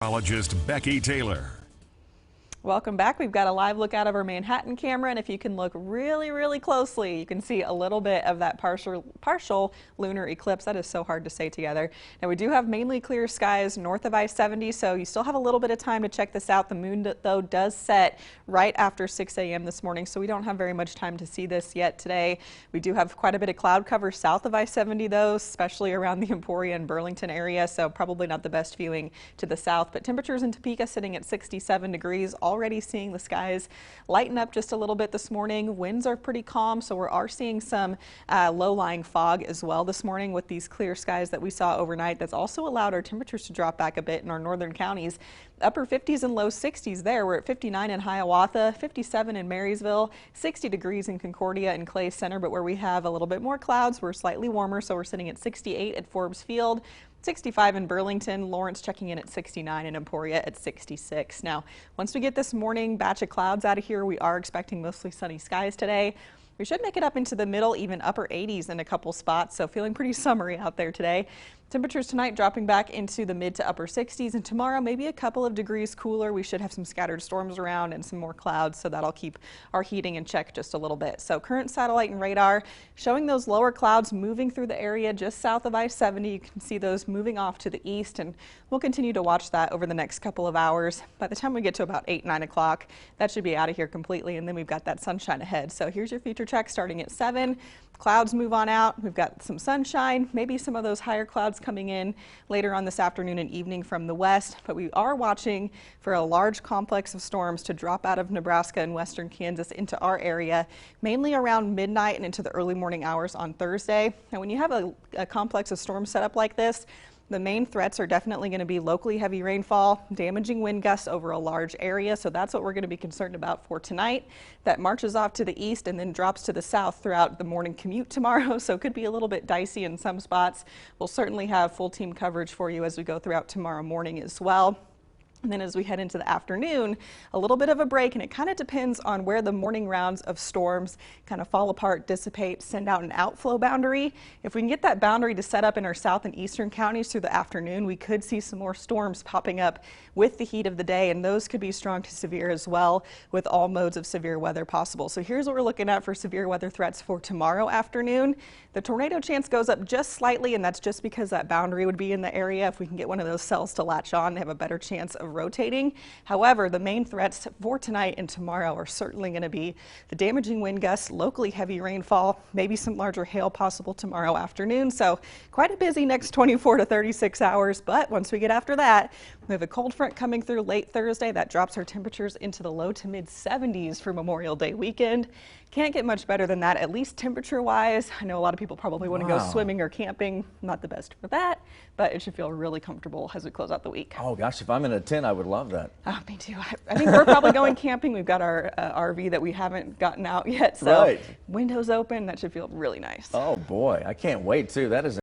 Meteorologist Becky Taylor. Welcome back. We've got a live look out of our Manhattan camera, and if you can look really closely, you can see a little bit of that partial lunar eclipse. That is so hard to say together. Now, we do have mainly clear skies north of I-70, so you still have a little bit of time to check this out. The moon, though, does set right after 6 a.m. this morning, so we don't have very much time to see this yet today. We do have quite a bit of cloud cover south of I-70, though, especially around the Emporia and Burlington area, so probably not the best viewing to the south. But temperatures in Topeka sitting at 67 degrees. Already seeing the skies lighten up just a little bit this morning. Winds are pretty calm, so we are seeing some low-lying fog as well this morning with these clear skies that we saw overnight. That's also allowed our temperatures to drop back a bit in our northern counties. Upper 50s and low 60s there. We're at 59 in Hiawatha, 57 in Marysville, 60 degrees in Concordia and Clay Center, but where we have a little bit more clouds, we're slightly warmer, so we're sitting at 68 at Forbes Field. 65 in Burlington, Lawrence checking in at 69, and Emporia at 66. Now, once we get this morning batch of clouds out of here, we are expecting mostly sunny skies today. We should make it up into the middle, even upper 80s in a couple spots, so feeling pretty summery out there today. Temperatures tonight dropping back into the mid to upper 60s, and tomorrow maybe a couple of degrees cooler. We should have some scattered storms around and some more clouds, so that'll keep our heating in check just a little bit. So current satellite and radar showing those lower clouds moving through the area just south of I-70. You can see those moving off to the east, and we'll continue to watch that over the next couple of hours. By the time we get to about 8, 9 o'clock, that should be out of here completely, and then we've got that sunshine ahead. So here's your future check starting at 7. Clouds move on out. We've got some sunshine, maybe some of those higher clouds coming in later on this afternoon and evening from the west, but we are watching for a large complex of storms to drop out of Nebraska and western Kansas into our area, mainly around midnight and into the early morning hours on Thursday. And when you have a complex of storms set up like this, the main threats are definitely going to be locally heavy rainfall, damaging wind gusts over a large area. So that's what we're going to be concerned about for tonight. That marches off to the east and then drops to the south throughout the morning commute tomorrow. So it could be a little bit dicey in some spots. We'll certainly have full team coverage for you as we go throughout tomorrow morning as well. And then as we head into the afternoon, a little bit of a break, and it kind of depends on where the morning rounds of storms kind of fall apart, dissipate, send out an outflow boundary. If we can get that boundary to set up in our south and eastern counties through the afternoon, we could see some more storms popping up with the heat of the day, and those could be strong to severe as well, with all modes of severe weather possible. So here's what we're looking at for severe weather threats for tomorrow afternoon. The tornado chance goes up just slightly, and that's just because that boundary would be in the area. If we can get one of those cells to latch on, they have a better chance of rotating. However, the main threats for tonight and tomorrow are certainly going to be the damaging wind gusts, locally heavy rainfall, maybe some larger hail possible tomorrow afternoon. So quite a busy next 24 to 36 hours. But once we get after that, we have a cold front coming through late Thursday that drops our temperatures into the low to mid 70s for Memorial Day weekend. Can't get much better than that, at least temperature wise. I know a lot of people probably want to go swimming or camping. Not the best for that, but it should feel really comfortable as we close out the week. Oh gosh, if I'm in a tent, I would love that. Oh, me too. I think we're probably going camping. We've got our RV that we haven't gotten out yet, so Right. Windows open. That should feel really nice. Oh boy, I can't wait too. That is